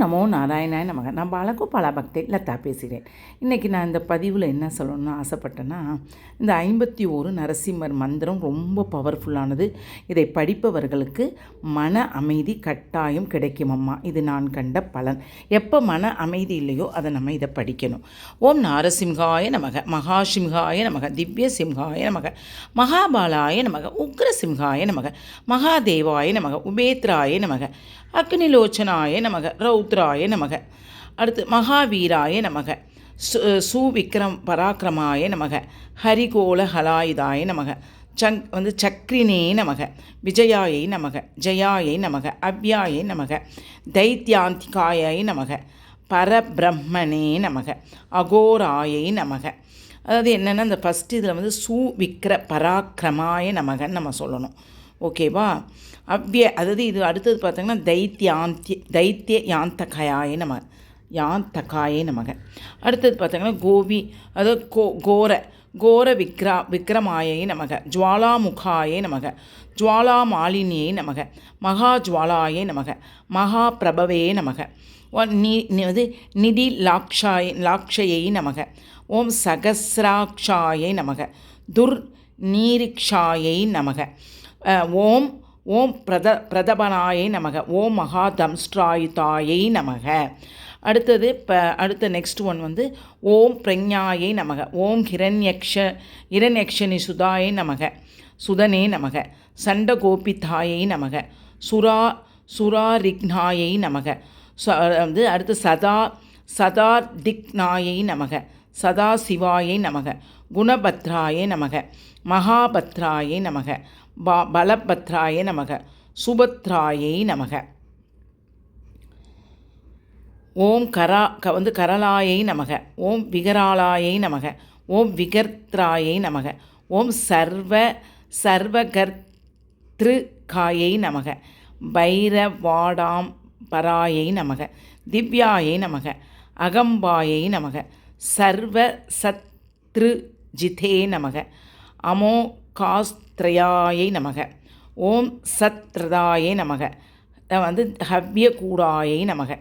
நமோ நாராயணாய நமக. நான் பாலகோபால பக்தி லதா பேசுகிறேன். இன்றைக்கி நான் இந்த பதிவில் என்ன சொல்லணும்னு ஆசைப்பட்டேன்னா, இந்த 51 நரசிம்மர் மந்திரம் ரொம்ப பவர்ஃபுல்லானது. இதை படிப்பவர்களுக்கு மன அமைதி கட்டாயம் கிடைக்கும் அம்மா. இது நான் கண்ட பலன். எப்போ மன அமைதி இல்லையோ அதை நம்ம இதை படிக்கணும். ஓம் நாரசிம்ஹாய நமக, மகாசிம்ஹாய நமக, திவ்ய சிம்ஹாய நமக, மகாபாலாய நமக, உக்ரசிம்ஹாய நமக, மகாதேவாய நமக, உபேத்ராய நமக, அக்னிலோச்சனாய நமக, ரௌத்ராய நமக. அடுத்து மகாவீராய நமக, சுவிக்ரம் பராக்கிரமாய நமக, ஹரிகோல ஹலாயுதாய நமக, சக்ரினே நமக, விஜயாயை நமக, ஜெயாயை நமக, அவ்யாயை நமக, தைத்யாந்திகாயை நமக, பரபிரம்மனே நமக, அகோராயை நமக. அதாவது என்னென்னா, இந்த ஃபஸ்ட்டு இதில் சுவிக்ர பராக்கிரமாய நமகன்னு நம்ம சொல்லணும். ஓகேவா? அதாவது இது அடுத்தது பார்த்திங்கன்னா தைத்திய யாந்தகாய நமக. அடுத்தது பார்த்திங்கன்னா கோவி, அதாவது கோர விக்ரமாயை நமக, ஜுவாலாமுகாயை நமக, ஜுவாலாமாலினியை நமக, மகாஜுவாலாயை நமக, மகாபிரபவே நமக, நிதி லாக்ஷயை நமக, ஓம் சகசிராட்சாயை நமக, நீரிக்ஷாயை நமக, ஓம் பிரதபனாயை நமக, ஓம் மகாதம்ஸ்ட்ராயுதாயை நமக. அடுத்த நெக்ஸ்ட் ஒன் ஓம் பிரஞாயை நமக, ஓம் ஹிரண்யக்ஷனி சுதாயை நமக, சுதனே நமக, சண்டகோபிதாயை நமக, சுராரிக்னாயை நமக. அடுத்து சதார்திக்னாயை நமக, சதாசிவாயை நமக, குணபத்ராயை நமக, மகாபத்ராயை நமக, பலபத்ராய நமக, சுபத்ராயை நமக. ஓம் கரலாயை நமக, ஓம் விகராலாயை நமக, ஓம் விகர்த்ராயை நமக, ஓம் சர்வகர்த்ருகாயை நமக, பைரவாடாம் பராயை நமக, திவ்யாயை நமக, அகம்பாயை நமக, சர்வசத்ருஜிதே நமக, அமோகாஸ்த்ரயாயை நமக, ஓம் சத்ரதாயை நமக, ஹவ்யகூடாயை நமக.